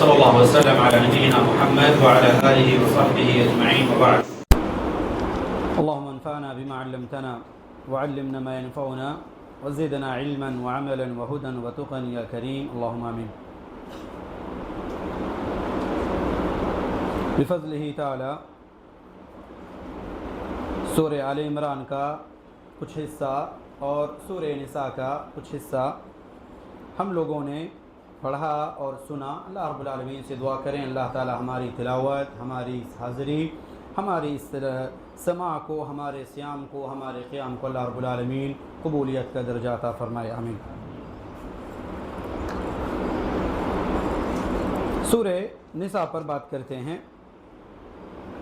وصلی اللہ وسلم علی نبینا محمد وعلی آلہ وصحبہ اجمعین وبعد. اللهم انفعنا بما علمتنا وعلمنا ما ينفعنا وزدنا علما وعملا وهدى وتقى يا كريم اللهم آمين. بفضلہ تعالی سورہ آل عمران کا کچھ حصہ اور سورہ نساء کا کچھ حصہ ہم لوگوں نے پڑھا اور سنا. اللہ رب العالمین سے دعا کریں اللہ تعالی ہماری تلاوت، ہماری حاضری، ہماری اس سماع کو، ہمارے صیام کو، ہمارے قیام کو اللہ رب العالمین قبولیت کا درجہ عطا فرمائے، آمین. سورہ نساء پر بات کرتے ہیں.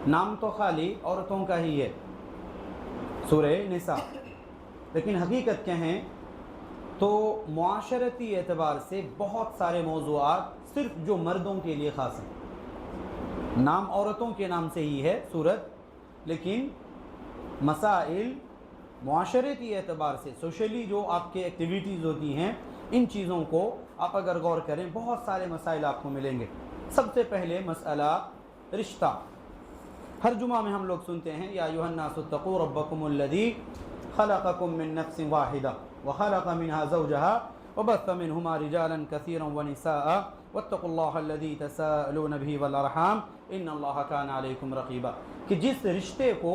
نام تو خالی عورتوں کا ہی ہے سورہ نساء، لیکن حقیقت کہیں تو معاشرتی اعتبار سے بہت سارے موضوعات صرف جو مردوں کے لیے خاص ہیں. نام عورتوں کے نام سے ہی ہے سورت، لیکن مسائل معاشرتی اعتبار سے سوشلی جو آپ کے ایکٹیویٹیز ہوتی ہیں ان چیزوں کو آپ اگر غور کریں بہت سارے مسائل آپ کو ملیں گے. سب سے پہلے مسئلہ رشتہ. ہر جمعہ میں ہم لوگ سنتے ہیں یا ایھا الناس اتقوا ربکم الذی خلقکم من نفس واحدہ وخلق منها زوجها وبث منهما رجالا كثيرا ونساء واتقوا الله الذي تساءلون به والارحام ان الله كان عليكم رقيبا. کہ جس رشتے کو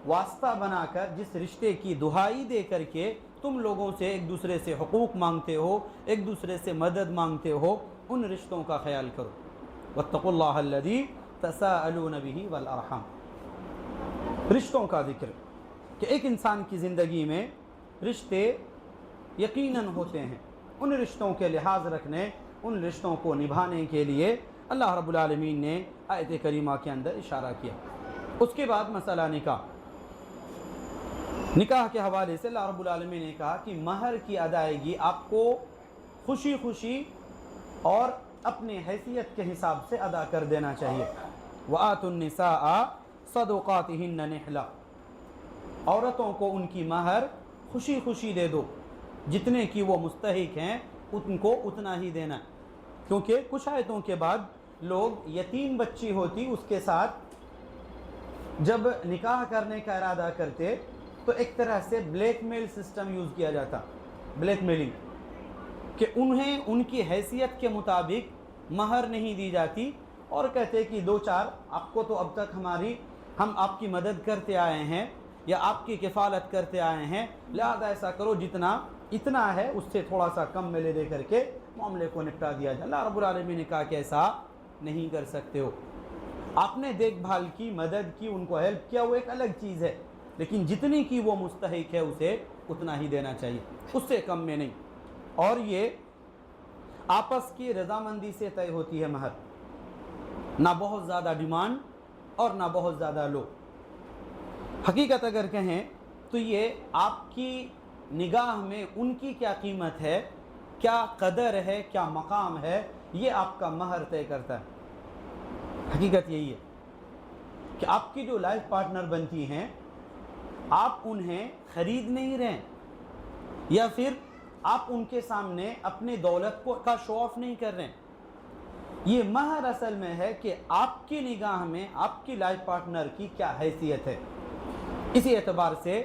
واسطہ بنا کر، جس رشتے کی دہائی دے کر کے تم لوگوں سے ایک دوسرے سے حقوق مانگتے ہو، ایک دوسرے سے مدد مانگتے ہو، ان رشتوں کا خیال کرو. واتقوا الله الذي تساءلون به والارحام. رشتوں کا ذکر کہ ایک انسان کی زندگی میں رشتے یقیناً ہوتے ہیں. ان رشتوں کے لحاظ رکھنے، ان رشتوں کو نبھانے کے لیے اللہ رب العالمین نے آیت کریمہ کے اندر اشارہ کیا. اس کے بعد مسئلہ نکاح. نکاح کے حوالے سے اللہ رب العالمین نے کہا کہ مہر کی ادائیگی آپ کو خوشی خوشی اور اپنے حیثیت کے حساب سے ادا کر دینا چاہیے. وَآتُوا النِّسَاءَ صَدُقَاتِهِنَّ نِحْلَةً. عورتوں کو ان کی مہر خوشی خوشی دے دو، جتنے کی وہ مستحق ہیں ان کو اتنا ہی دینا. کیونکہ کچھ آیتوں کے بعد لوگ یتیم بچی ہوتی اس کے ساتھ جب نکاح کرنے کا ارادہ کرتے تو ایک طرح سے بلیک میل سسٹم یوز کیا جاتا، بلیک میلنگ، کہ انہیں ان کی حیثیت کے مطابق مہر نہیں دی جاتی اور کہتے کہ دو چار آپ کو تو اب تک ہم آپ کی مدد کرتے آئے ہیں یا آپ کی کفالت کرتے آئے ہیں، لہذا ایسا کرو اتنا ہے اس سے تھوڑا سا کم میں دے کر کے معاملے کو نپٹا دیا جائے. اللہ رب العالمین نے کہا کہ ایسا نہیں کر سکتے ہو. آپ نے دیکھ بھال کی، مدد کی، ان کو ہیلپ کیا، وہ ایک الگ چیز ہے، لیکن جتنی کی وہ مستحق ہے اسے اتنا ہی دینا چاہیے، اس سے کم میں نہیں. اور یہ آپس کی رضامندی سے طے ہوتی ہے مہر، نہ بہت زیادہ ڈیمانڈ اور نہ بہت زیادہ لو. حقیقت اگر کہیں تو یہ آپ کی نگاہ میں ان کی کیا قیمت ہے، کیا قدر ہے، کیا مقام ہے، یہ آپ کا مہر طے کرتا ہے. حقیقت یہی ہے کہ آپ کی جو لائف پارٹنر بنتی ہیں آپ انہیں خرید نہیں رہے یا پھر آپ ان کے سامنے اپنے دولت کا شو آف نہیں کر رہے. یہ مہر اصل میں ہے کہ آپ کی نگاہ میں آپ کی لائف پارٹنر کی کیا حیثیت ہے. اسی اعتبار سے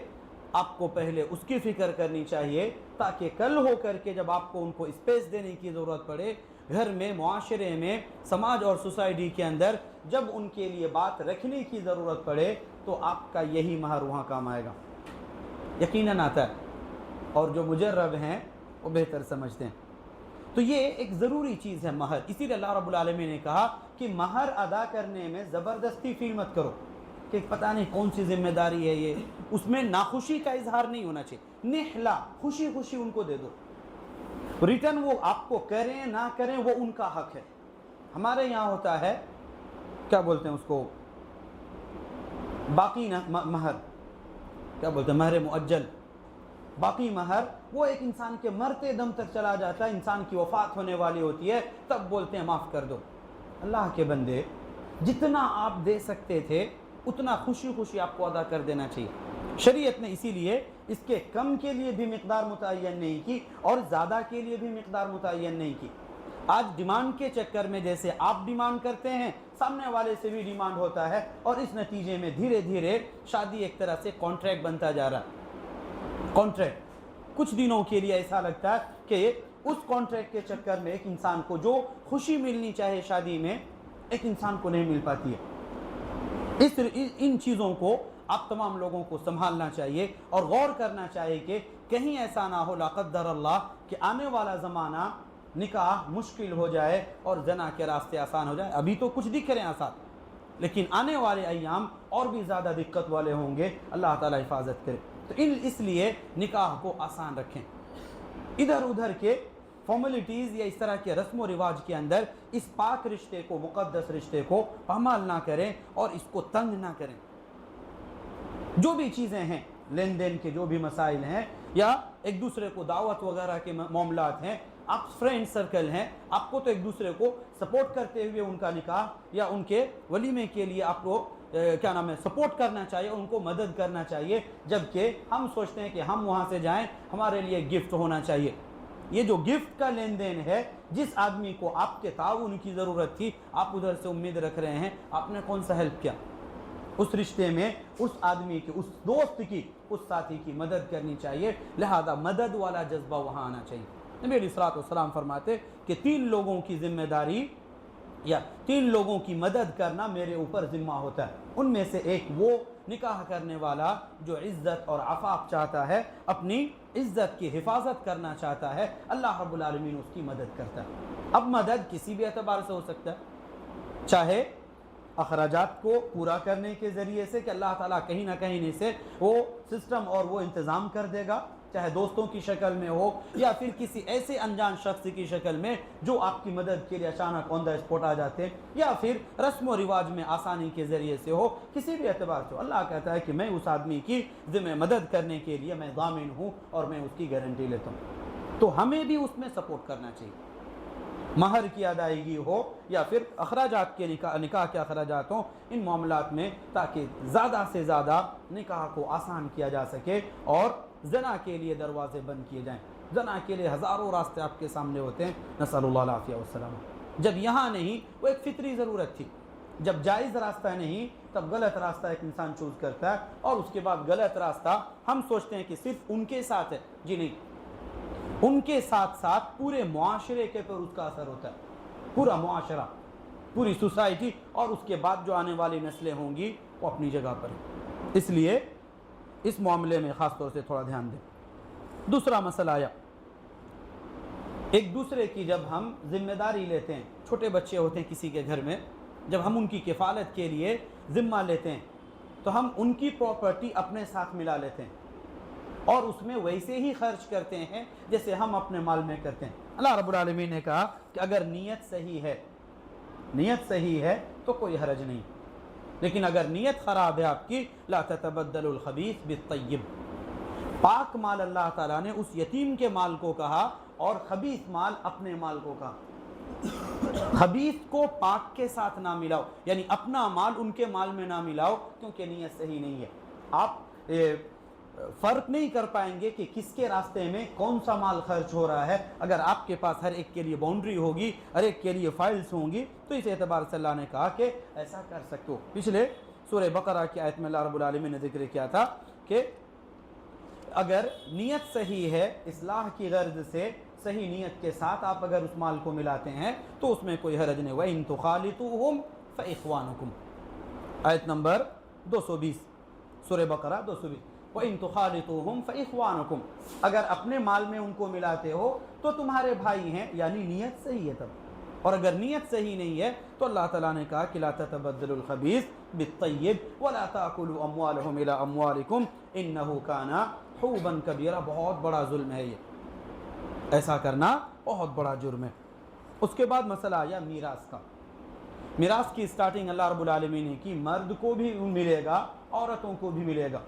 آپ کو پہلے اس کی فکر کرنی چاہیے تاکہ کل ہو کر کے جب آپ کو ان کو اسپیس دینے کی ضرورت پڑے، گھر میں، معاشرے میں، سماج اور سوسائٹی کے اندر جب ان کے لیے بات رکھنے کی ضرورت پڑے تو آپ کا یہی مہر وہاں کام آئے گا. یقیناً آتا ہے، اور جو مجرب ہیں وہ بہتر سمجھتے ہیں. تو یہ ایک ضروری چیز ہے مہر. اسی لیے اللہ رب العالمین نے کہا کہ مہر ادا کرنے میں زبردستی فیل مت کرو کہ پتہ نہیں کون سی ذمہ داری ہے یہ، اس میں ناخوشی کا اظہار نہیں ہونا چاہیے. نحلا، خوشی خوشی ان کو دے دو. ریٹرن وہ آپ کو کریں نہ کریں وہ ان کا حق ہے. ہمارے یہاں ہوتا ہے کیا بولتے ہیں اس کو، باقی مہر، کیا بولتے ہیں، مہر مؤجل. باقی مہر وہ ایک انسان کے مرتے دم تک چلا جاتا ہے، انسان کی وفات ہونے والی ہوتی ہے تب بولتے ہیں معاف کر دو. اللہ کے بندے جتنا آپ دے سکتے تھے اتنا خوشی خوشی آپ کو ادا کر دینا چاہیے. شریعت نے اسی لیے اس کے کم کے لیے بھی مقدار متعین نہیں کی اور زیادہ کے لیے بھی مقدار متعین نہیں کی. آج ڈیمانڈ کے چکر میں جیسے آپ ڈیمانڈ کرتے ہیں سامنے والے سے بھی ڈیمانڈ ہوتا ہے، اور اس نتیجے میں دھیرے دھیرے شادی ایک طرح سے کانٹریکٹ بنتا جا رہا ہے۔ کانٹریکٹ کچھ دنوں کے لیے ایسا لگتا ہے کہ اس کانٹریکٹ کے چکر میں ایک انسان کو جو خوشی ملنی چاہے شادی میں ایک انسان کو نہیں مل پاتی ہے۔ ان چیزوں کو آپ تمام لوگوں کو سنبھالنا چاہیے اور غور کرنا چاہیے کہ کہیں ایسا نہ ہو لا قدر اللہ کہ آنے والا زمانہ نکاح مشکل ہو جائے اور زنا کے راستے آسان ہو جائے۔ ابھی تو کچھ دکھ رہے ہیں آسان، لیکن آنے والے ایام اور بھی زیادہ دقت والے ہوں گے، اللہ تعالیٰ حفاظت کرے۔ تو اس لیے نکاح کو آسان رکھیں، ادھر ادھر کے فارمیلٹیز یا اس طرح کے رسم و رواج کے اندر اس پاک رشتے کو، مقدس رشتے کو پامال نہ کریں اور اس کو تنگ نہ کریں۔ جو بھی چیزیں ہیں، لین دین کے جو بھی مسائل ہیں یا ایک دوسرے کو دعوت وغیرہ کے معاملات ہیں، آپ فرینڈ سرکل ہیں، آپ کو تو ایک دوسرے کو سپورٹ کرتے ہوئے ان کا نکاح یا ان کے ولیمے کے لیے آپ کو سپورٹ کرنا چاہیے، ان کو مدد کرنا چاہیے، جبکہ ہم سوچتے ہیں کہ ہم وہاں سے جائیں ہمارے لیے گفٹ ہونا چاہیے۔ یہ جو گفٹ کا لین دین ہے، جس آدمی کو آپ کے تعاون کی ضرورت تھی آپ ادھر سے امید رکھ رہے ہیں، آپ نے کون سا ہیلپ کیا؟ اس رشتے میں اس آدمی کی، اس دوست کی، اس ساتھی کی مدد کرنی چاہیے، لہذا مدد والا جذبہ وہاں آنا چاہیے۔ نبی علیہ الصلوۃ والسلام فرماتے کہ 3 لوگوں کی ذمہ داری یا 3 لوگوں کی مدد کرنا میرے اوپر ذمہ ہوتا ہے۔ ان میں سے ایک وہ نکاح کرنے والا جو عزت اور عفاف چاہتا ہے، اپنی عزت کی حفاظت کرنا چاہتا ہے، اللہ رب العالمین اس کی مدد کرتا ہے۔ اب مدد کسی بھی اعتبار سے ہو سکتا ہے، چاہے اخراجات کو پورا کرنے کے ذریعے سے کہ اللہ تعالیٰ کہیں نہ کہیں سے وہ سسٹم اور وہ انتظام کر دے گا، چاہے دوستوں کی شکل میں ہو یا پھر کسی ایسے انجان شخص کی شکل میں جو آپ کی مدد کے لیے اچانک آن دا اسپاٹ آ جاتے ہیں، یا پھر رسم و رواج میں آسانی کے ذریعے سے ہو، کسی بھی اعتبار سے ہو۔ اللہ کہتا ہے کہ میں اس آدمی کی ذمہ مدد کرنے کے لیے میں ضامن ہوں اور میں اس کی گارنٹی لیتا ہوں، تو ہمیں بھی اس میں سپورٹ کرنا چاہیے، مہر کی ادائیگی ہو یا پھر اخراجات کے نکاح کے اخراجات ہوں، ان معاملات میں، تاکہ زیادہ سے زیادہ نکاح کو آسان کیا جا سکے اور زنا کے لیے دروازے بند کیے جائیں۔ زنا کے لیے ہزاروں راستے آپ کے سامنے ہوتے ہیں، نسأل اللہ العافیہ والسلام۔ جب یہاں نہیں، وہ ایک فطری ضرورت تھی، جب جائز راستہ نہیں تب غلط راستہ ایک انسان چوز کرتا ہے، اور اس کے بعد غلط راستہ ہم سوچتے ہیں کہ صرف ان کے ساتھ ہے، جی نہیں، ان کے ساتھ ساتھ پورے معاشرے کے پر اس کا اثر ہوتا ہے، پورا معاشرہ، پوری سوسائٹی، اور اس کے بعد جو آنے والی نسلیں ہوں گی وہ اپنی جگہ پر ہیں۔ اس لیے اس معاملے میں خاص طور سے تھوڑا دھیان دیں۔ دوسرا مسئلہ آیا، ایک دوسرے کی جب ہم ذمہ داری لیتے ہیں، چھوٹے بچے ہوتے ہیں کسی کے گھر میں، جب ہم ان کی کفالت کے لیے ذمہ لیتے ہیں تو ہم ان کی پراپرٹی اپنے ساتھ ملا لیتے ہیں اور اس میں ویسے ہی خرچ کرتے ہیں جیسے ہم اپنے مال میں کرتے ہیں۔ اللہ رب العالمین نے کہا کہ اگر نیت صحیح ہے تو کوئی حرج نہیں، لیکن اگر نیت خراب ہے آپ کی، لا تتبدل الخبیث بالطیب، پاک مال اللہ تعالیٰ نے اس یتیم کے مال کو کہا اور خبیث مال اپنے مال کو کہا۔ خبیث کو پاک کے ساتھ نہ ملاؤ، یعنی اپنا مال ان کے مال میں نہ ملاؤ، کیونکہ نیت صحیح نہیں ہے۔ آپ فرق نہیں کر پائیں گے کہ کس کے راستے میں کون سا مال خرچ ہو رہا ہے۔ اگر آپ کے پاس ہر ایک کے لیے باؤنڈری ہوگی، ہر ایک کے لیے فائلز ہوں گی، تو اس اعتبار سے اللہ نے کہا کہ ایسا کر سکتے ہو۔ پچھلے سورہ بقرہ کی آیت میں اللہ رب العالمین نے ذکر کیا تھا کہ اگر نیت صحیح ہے، اصلاح کی غرض سے صحیح نیت کے ساتھ آپ اگر اس مال کو ملاتے ہیں تو اس میں کوئی حرج نہیں۔ وَإِن تُخَالِطُوهُمْ فَإِخْوَانُكُمْ، آیت نمبر 220، سورہ بقرہ 220۔ وَإِن تُخَالِطُوهُمْ فَإِخْوَانُكُمْ، اگر اپنے مال میں ان کو ملاتے ہو تو تمہارے بھائی ہیں، یعنی نیت صحیح ہے تب۔ اور اگر نیت صحیح نہیں ہے تو اللہ تعالیٰ نے کہا کہ لا تتبدلوا الخبیث بالطیب ولا تاکلوا اموالهم الى اموالکم انه کان حوبا کبیرا، بہت بڑا ظلم ہے یہ، ایسا کرنا بہت بڑا جرم ہے۔ اس کے بعد مسئلہ آیا میراث کا۔ میراث کی سٹارٹنگ اللہ رب العالمین نے کی، مرد کو بھی ملے گا، عورتوں کو بھی ملے گا،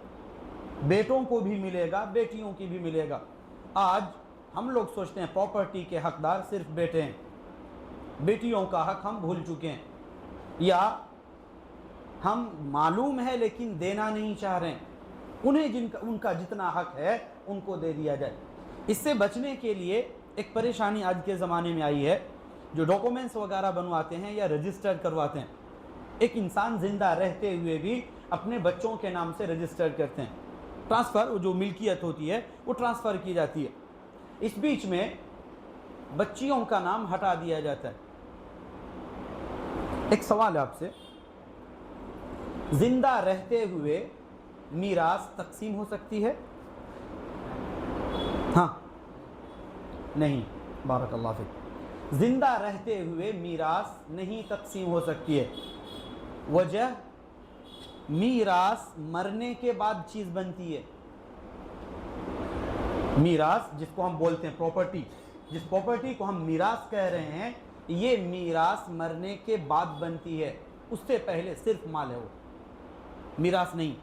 بیٹوں کو بھی ملے گا، بیٹیوں کی بھی ملے گا۔ آج ہم لوگ سوچتے ہیں پراپرٹی کے حقدار صرف بیٹے ہیں، بیٹیوں کا حق ہم بھول چکے ہیں، یا ہم معلوم ہے لیکن دینا نہیں چاہ رہے ہیں، انہیں ان کا جتنا حق ہے ان کو دے دیا جائے۔ اس سے بچنے کے لیے ایک پریشانی آج کے زمانے میں آئی ہے جو ڈاکومنٹس وغیرہ بنواتے ہیں یا رجسٹر کرواتے ہیں، ایک انسان زندہ رہتے ہوئے بھی اپنے بچوں کے نام سے رجسٹر کرتے ہیں، ٹرانسفر جو ملکیت ہوتی ہے وہ ٹرانسفر کی جاتی ہے، اس بیچ میں بچیوں کا نام ہٹا دیا جاتا ہے۔ ایک سوال ہے آپ سے، زندہ رہتے ہوئے میراث تقسیم ہو سکتی ہے؟ ہاں نہیں، بارک اللہ فیک، زندہ رہتے ہوئے میراث نہیں تقسیم ہو سکتی ہے۔ وجہ، میراث مرنے کے بعد چیز بنتی ہے۔ میراث جس کو ہم بولتے ہیں پراپرٹی، جس پراپرٹی کو ہم میراث کہہ رہے ہیں، یہ میراث مرنے کے بعد بنتی ہے، اس سے پہلے صرف مال ہے، وہ میراث نہیں،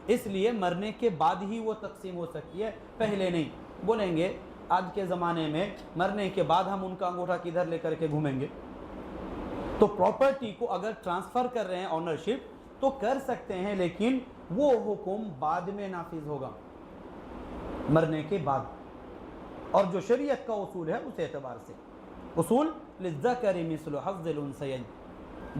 اس لیے مرنے کے بعد ہی وہ تقسیم ہو سکتی ہے، پہلے نہیں۔ بولیں گے آج کے زمانے میں مرنے کے بعد ہم ان کا انگوٹھا کدھر لے کر کے گھومیں گے؟ تو پراپرٹی کو اگر ٹرانسفر کر رہے ہیں اونرشپ تو کر سکتے ہیں، لیکن وہ حکم بعد میں نافذ ہوگا، مرنے کے بعد۔ اور جو شریعت کا اصول ہے اس اعتبار سے، اصول للذکر مثل حظ الانثیین،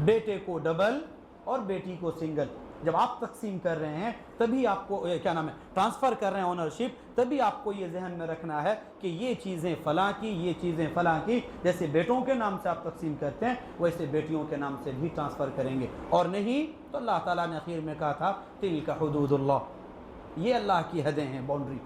بیٹے کو ڈبل اور بیٹی کو سنگل۔ جب آپ تقسیم کر رہے ہیں تبھی آپ کو کیا نام ہے ٹرانسفر کر رہے ہیں اونرشپ، تبھی آپ کو یہ ذہن میں رکھنا ہے کہ یہ چیزیں فلاں کی، یہ چیزیں فلاں کی۔ جیسے بیٹوں کے نام سے آپ تقسیم کرتے ہیں ویسے بیٹیوں کے نام سے بھی ٹرانسفر کریں گے، اور نہیں تو اللہ تعالیٰ نے اخیر میں کہا تھا تلک حدود اللہ، یہ اللہ کی حدیں ہیں، باؤنڈری۔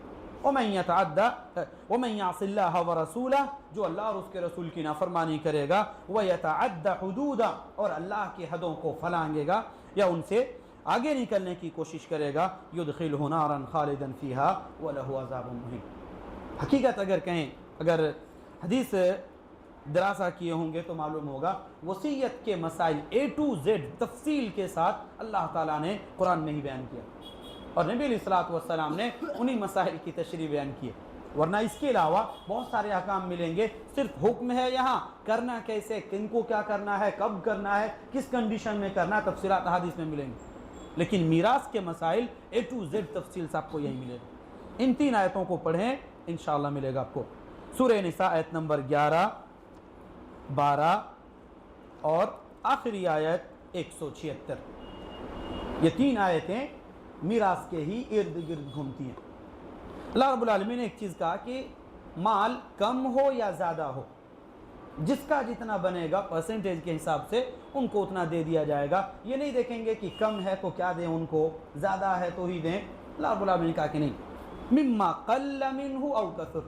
ومن يعص اللہ ورسولہ، جو اللہ اور اس کے رسول کی نافرمانی کرے گا، ويتعد حدودہ، اور اللہ کی حدوں کو پھلانگے گا یا ان سے آگے نکلنے کی کوشش کرے گا، يدخلہ نارا خالدا فیہا ولہ عذاب مہین۔ حقیقت اگر کہیں، اگر حدیث دراسہ کیے ہوں گے تو معلوم ہوگا وصیت کے مسائل A to Z تفصیل کے ساتھ اللہ تعالیٰ نے قرآن میں ہی بیان کیا، اور نبی علیہ الصلوۃ والسلام نے انہی مسائل کی تشریح بیان کی ہے، ورنہ اس کے علاوہ بہت سارے احکام ملیں گے، صرف حکم ہے یہاں کرنا کیسے، کن کو کیا کرنا ہے، کب کرنا ہے، کس کنڈیشن میں کرنا ہے، تفصیلات احادیث میں ملیں گے، لیکن میراث کے مسائل A to Z تفصیل سے آپ کو یہی ملے گا۔ ان 3 آیتوں کو پڑھیں انشاءاللہ ملے گا آپ کو۔ سورہ نساء آیت نمبر 11، 12 اور آخری آیت 176، یہ 3 آیتیں میراث کے ہی ارد گرد گھومتی ہیں۔ اللہ رب العالمین نے ایک چیز کہا کہ مال کم ہو یا زیادہ ہو، جس کا جتنا بنے گا پرسنٹیج کے حساب سے ان کو اتنا دے دیا جائے گا۔ یہ نہیں دیکھیں گے کہ کم ہے تو کیا دیں ان کو، زیادہ ہے تو ہی دیں۔ اللہ رب العالمین نے کہا کہ نہیں، مما قل منہ او کثر،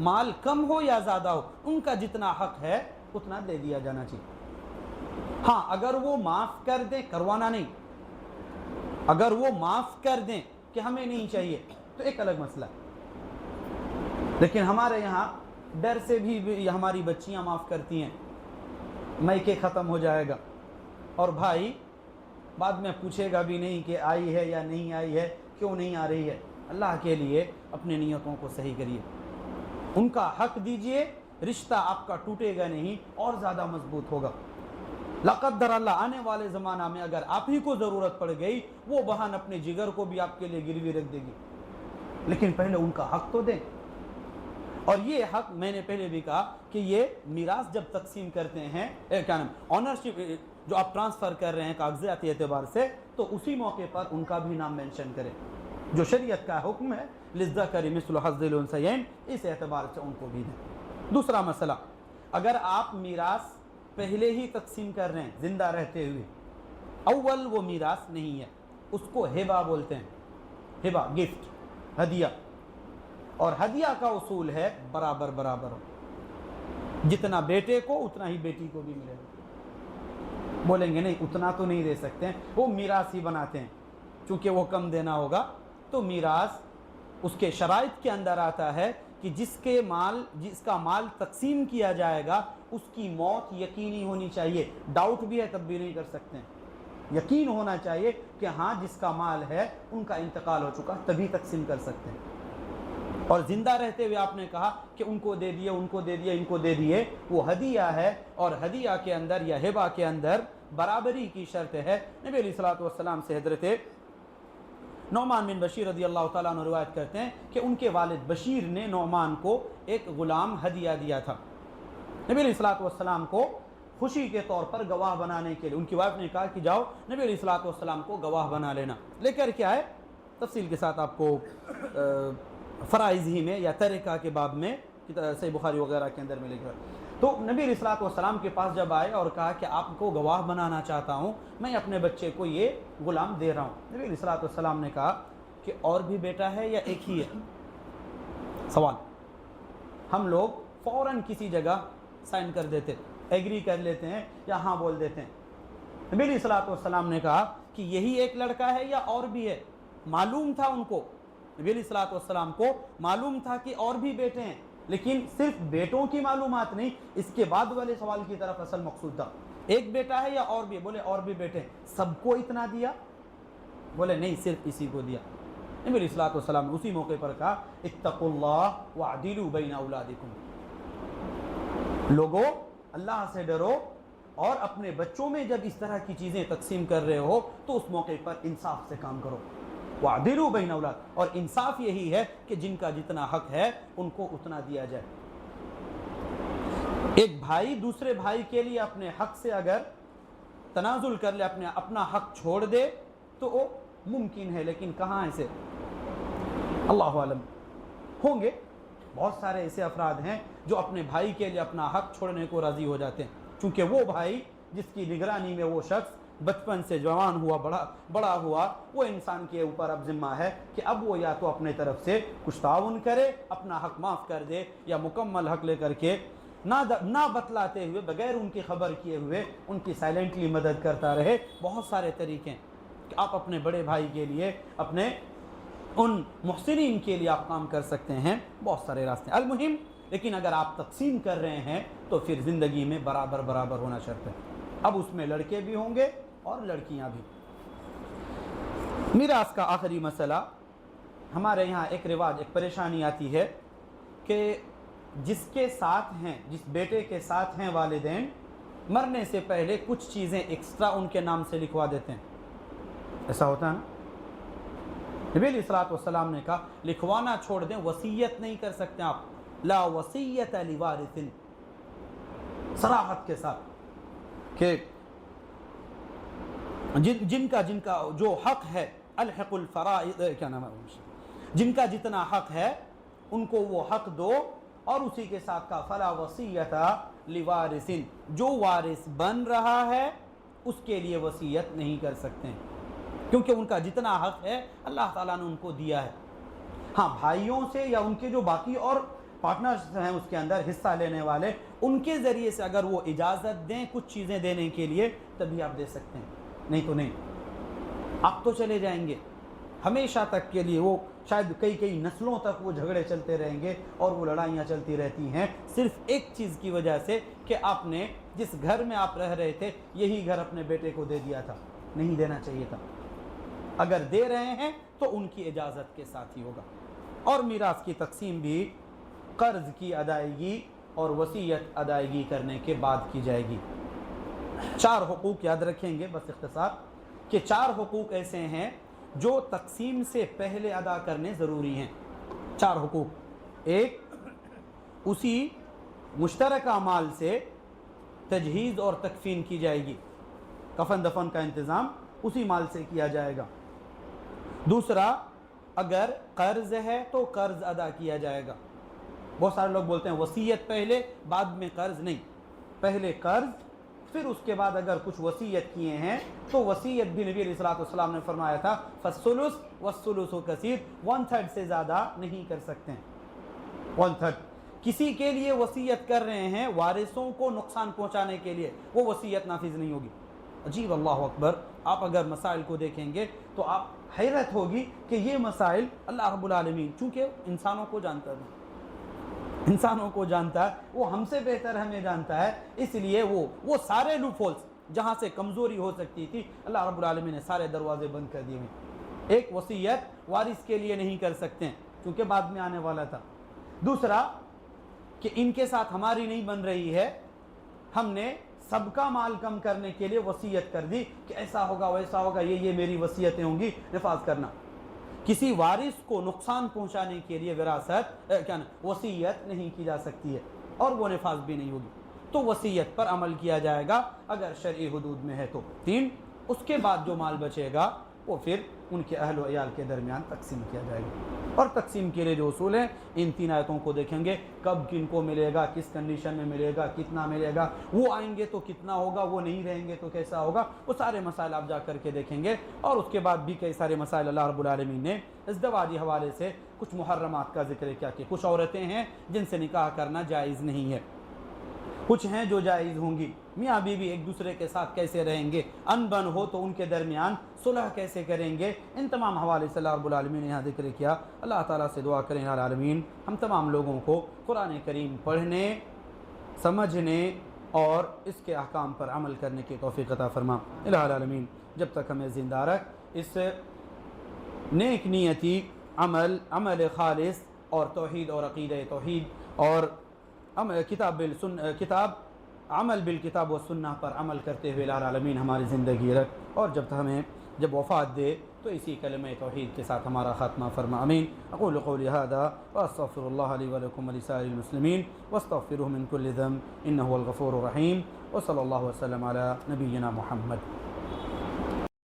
مال کم ہو یا زیادہ ہو ان کا جتنا حق ہے اتنا دے دیا جانا چاہیے۔ ہاں اگر وہ معاف کر دیں، کروانا نہیں، اگر وہ معاف کر دیں کہ ہمیں نہیں چاہیے تو ایک الگ مسئلہ ہے، لیکن ہمارے یہاں ڈر سے بھی ہماری بچیاں معاف کرتی ہیں، میکے ختم ہو جائے گا، اور بھائی بعد میں پوچھے گا بھی نہیں کہ آئی ہے یا نہیں آئی ہے، کیوں نہیں آ رہی ہے۔ اللہ کے لیے اپنے نیتوں کو صحیح کریے، ان کا حق دیجئے، رشتہ آپ کا ٹوٹے گا نہیں اور زیادہ مضبوط ہوگا۔ لقدر اللہ آنے والے زمانہ میں اگر آپ ہی کو ضرورت پڑ گئی، وہ بہن اپنے جگر کو بھی آپ کے لیے گروی رکھ دے گی، لیکن پہلے ان کا حق تو دیں۔ اور یہ حق میں نے پہلے بھی کہا کہ یہ میراث جب تقسیم کرتے ہیں، کیا نام آنرشپ جو آپ ٹرانسفر کر رہے ہیں کاغذاتی اعتبار سے، تو اسی موقع پر ان کا بھی نام مینشن کریں، جو شریعت کا حکم ہے للذکر مثل حظ الانثیین، اس اعتبار سے ان کو بھی دیں۔ دوسرا مسئلہ، اگر آپ میراث پہلے ہی تقسیم کر رہے ہیں زندہ رہتے ہوئے، اول وہ میراث نہیں ہے، اس کو ہبہ بولتے ہیں، ہبہ گفٹ، ہدیہ، اور ہدیہ کا اصول ہے برابر برابر، جتنا بیٹے کو اتنا ہی بیٹی کو بھی ملے گا۔ بولیں گے نہیں اتنا تو نہیں دے سکتے ہیں، وہ میراث ہی بناتے ہیں، چونکہ وہ کم دینا ہوگا تو میراث اس کے شرائط کے اندر آتا ہے کہ جس کا مال تقسیم کیا جائے گا اس کی موت یقینی ہونی چاہیے، ڈاؤٹ بھی ہے تب بھی نہیں کر سکتے ہیں، یقین ہونا چاہیے کہ ہاں جس کا مال ہے ان کا انتقال ہو چکا، تبھی تقسیم کر سکتے ہیں۔ اور زندہ رہتے ہوئے آپ نے کہا کہ ان کو دے دیے، ان کو دے دیے، ان کو دے دیے، وہ ہدیہ ہے، اور ہدیہ کے اندر یا ہبہ کے اندر برابری کی شرط ہے۔ نبی علیہ الصلوۃ والسلام سے حضرت نعمان بن بشیر رضی اللہ تعالیٰ عنہ روایت کرتے ہیں کہ ان کے والد بشیر نے نعمان کو ایک غلام ہدیہ دیا تھا، نبی علیہ الصلوۃ والسلام کو خوشی کے طور پر گواہ بنانے کے لیے ان کی وائف نے کہا کہ جاؤ نبی علیہ الصلوۃ والسلام کو گواہ بنا لینا. لے کر کے آئے, تفصیل کے ساتھ آپ کو فرائض ہی میں یا ترکہ کے باب میں صحیح بخاری وغیرہ کے اندر ملے گا. تو نبی علیہ الصلوۃ والسلام کے پاس جب آئے اور کہا کہ آپ کو گواہ بنانا چاہتا ہوں, میں اپنے بچے کو یہ غلام دے رہا ہوں. نبی علیہ الصلوۃ والسلام نے کہا کہ اور بھی بیٹا ہے یا ایک ہی ہے؟ سوال. ہم لوگ فوراً کسی جگہ سائن کر دیتے, ایگری کر لیتے ہیں یا ہاں بول دیتے ہیں. نبی علیہ الصلوۃ والسلام نے کہا کہ یہی ایک لڑکا ہے یا اور بھی ہے؟ معلوم تھا ان کو, نبی علیہ الصلوۃ والسلام کو معلوم تھا کہ اور بھی بیٹے ہیں, لیکن صرف بیٹوں کی معلومات نہیں, اس کے بعد والے سوال کی طرف اصل مقصود تھا. ایک بیٹا ہے یا اور بھی؟ بولے اور بھی بیٹے ہیں. سب کو اتنا دیا؟ بولے نہیں, صرف اسی کو دیا. نبی علیہ الصلوۃ والسلام نے اسی موقع پر کہا اتقوا اللہ واعدلوا بین اولادکم, لوگوں اللہ سے ڈرو اور اپنے بچوں میں جب اس طرح کی چیزیں تقسیم کر رہے ہو تو اس موقع پر انصاف سے کام کرو. وَعْدِلُوا بَيْنَ اولاد, اور انصاف یہی ہے کہ جن کا جتنا حق ہے ان کو اتنا دیا جائے. ایک بھائی دوسرے بھائی کے لیے اپنے حق سے اگر تنازل کر لے, اپنا حق چھوڑ دے تو وہ ممکن ہے, لیکن کہاں ایسے؟ اللہ عالم. ہوں گے بہت سارے ایسے افراد ہیں جو اپنے بھائی کے لیے اپنا حق چھوڑنے کو راضی ہو جاتے ہیں, چونکہ وہ بھائی جس کی نگرانی میں وہ شخص بچپن سے جوان ہوا, بڑا ہوا, وہ انسان کے اوپر اب ذمہ ہے کہ اب وہ یا تو اپنے طرف سے کچھ تعاون کرے, اپنا حق معاف کر دے, یا مکمل حق لے کر کے نہ بتلاتے ہوئے, بغیر ان کی خبر کیے ہوئے ان کی سائلنٹلی مدد کرتا رہے. بہت سارے طریقے ہیں کہ آپ اپنے بڑے بھائی کے لیے, اپنے ان محسنین کے لیے آپ کام کر سکتے ہیں. بہت سارے راستے ہیں. المہم لیکن اگر آپ تقسیم کر رہے ہیں تو پھر زندگی میں برابر ہونا شرط ہے. اب اس میں لڑکے بھی ہوں گے اور لڑکیاں بھی. میراث کا آخری مسئلہ, ہمارے یہاں ایک رواج, ایک پریشانی آتی ہے کہ جس کے ساتھ ہیں, جس بیٹے کے ساتھ ہیں والدین, مرنے سے پہلے کچھ چیزیں ایکسٹرا ان کے نام سے لکھوا دیتے ہیں. ایسا ہوتا ہے نا؟ نبی علیہ الصلوۃ والسلام نے کہا لکھوانا چھوڑ دیں, وصیت نہیں کر سکتے آپ. لا وصیت لوارث, صراحت کے ساتھ کہ جن کا جو حق ہے, الحق الفرائض, کیا نام ہے, جن کا جتنا حق ہے ان کو وہ حق دو, اور اسی کے ساتھ کا فلا وصیت لوارث, جو وارث بن رہا ہے اس کے لیے وصیت نہیں کر سکتے ہیں, کیونکہ ان کا جتنا حق ہے اللہ تعالیٰ نے ان کو دیا ہے. ہاں بھائیوں سے یا ان کے جو باقی اور پارٹنرز ہیں اس کے اندر حصہ لینے والے, ان کے ذریعے سے اگر وہ اجازت دیں کچھ چیزیں دینے کے لیے تبھی آپ دے سکتے ہیں, نہیں تو نہیں. آپ تو چلے جائیں گے ہمیشہ تک کے لیے, وہ شاید کئی نسلوں تک وہ جھگڑے چلتے رہیں گے اور وہ لڑائیاں چلتی رہتی ہیں, صرف ایک چیز کی وجہ سے کہ آپ نے جس گھر میں آپ رہ رہے تھے یہی گھر اپنے بیٹے کو دے دیا تھا. نہیں دینا چاہیے تھا. اگر دے رہے ہیں تو ان کی اجازت کے ساتھ ہی ہوگا. اور میراث کی تقسیم بھی قرض کی ادائیگی اور وصیت ادائیگی کرنے کے بعد کی جائے گی. 4 حقوق یاد رکھیں گے بس اختصار, کہ 4 حقوق ایسے ہیں جو تقسیم سے پہلے ادا کرنے ضروری ہیں. 4 حقوق. ایک, اسی مشترکہ مال سے تجہیز اور تکفین کی جائے گی, کفن دفن کا انتظام اسی مال سے کیا جائے گا. دوسرا, اگر قرض ہے تو قرض ادا کیا جائے گا. بہت سارے لوگ بولتے ہیں وصیت پہلے بعد میں قرض. نہیں, پہلے قرض, پھر اس کے بعد اگر کچھ وصیت کیے ہیں تو وصیت بھی نبی علیہ الصلوۃ والسلام نے فرمایا تھا فالثلث والثلث کثیر, 1/3 سے زیادہ نہیں کر سکتے ہیں. 1/3 کسی کے لیے وصیت کر رہے ہیں وارثوں کو نقصان پہنچانے کے لیے, وہ وصیت نافذ نہیں ہوگی. عجیب, اللہ اکبر. آپ اگر مسائل کو دیکھیں گے تو آپ حیرت ہوگی کہ یہ مسائل اللہ رب العالمین چونکہ انسانوں کو جانتا ہے, انسانوں کو جانتا ہے, وہ ہم سے بہتر ہمیں جانتا ہے, اس لیے وہ سارے لوپ ہولز جہاں سے کمزوری ہو سکتی تھی اللہ رب العالمین نے سارے دروازے بند کر دیے ہیں. ایک, وصیت وارث کے لیے نہیں کر سکتے ہیں کیونکہ بعد میں آنے والا تھا. دوسرا کہ ان کے ساتھ ہماری نہیں بن رہی ہے, ہم نے سب کا مال کم کرنے کے لیے وصیت کر دی کہ ایسا ہوگا ویسا ہوگا, یہ میری وصیتیں ہوں گی, نفاذ کرنا. کسی وارث کو نقصان پہنچانے کے لیے وراثت وصیت نہیں کی جا سکتی ہے اور وہ نفاذ بھی نہیں ہوگی. تو وصیت پر عمل کیا جائے گا اگر شرعی حدود میں ہے تو 3، اس کے بعد جو مال بچے گا وہ پھر ان کے اہل و عیال کے درمیان تقسیم کیا جائے گا۔ اور تقسیم کے لیے جو اصول ہیں ان 3 آیتوں کو دیکھیں گے، کب کن کو ملے گا، کس کنڈیشن میں ملے گا، کتنا ملے گا، وہ آئیں گے تو کتنا ہوگا، وہ نہیں رہیں گے تو کیسا ہوگا، وہ سارے مسائل آپ جا کر کے دیکھیں گے۔ اور اس کے بعد بھی کئی سارے مسائل اللہ رب العالمین نے ازدواجی حوالے سے کچھ محرمات کا ذکر کیا کہ کچھ عورتیں ہیں جن سے نکاح کرنا جائز نہیں ہے، کچھ ہیں جو جائز ہوں گی، میاں بیوی ایک دوسرے کے ساتھ کیسے رہیں گے، ان بن ہو تو ان کے درمیان صلح کیسے کریں گے، ان تمام حوالے سے اللہ رب العالمین نے یہاں ذکر کیا۔ اللہ تعالیٰ سے دعا کریں الہ العالمین ہم تمام لوگوں کو قرآن کریم پڑھنے، سمجھنے اور اس کے احکام پر عمل کرنے کی توفیق عطا فرما۔ الہ العالمین جب تک ہمیں زندہ رکھ، اس نیک نیتی عمل خالص اور توحید اور عقیدہ توحید اور عمل بالکتاب و سنہ پر عمل کرتے ہوئے الہ العالمین ہماری زندگی رکھ، اور جب وفات دے تو اسی کلمہ توحید کے ساتھ ہمارا خاتمہ فرما، آمین۔ اقول قولی ھذا واستغفر اللہ لی ولکم ولسائر المسلمین واستغفروہ من کل ذنب انہ هو الغفور الرحیم، وصلی اللہ وسلم علی نبینا محمد۔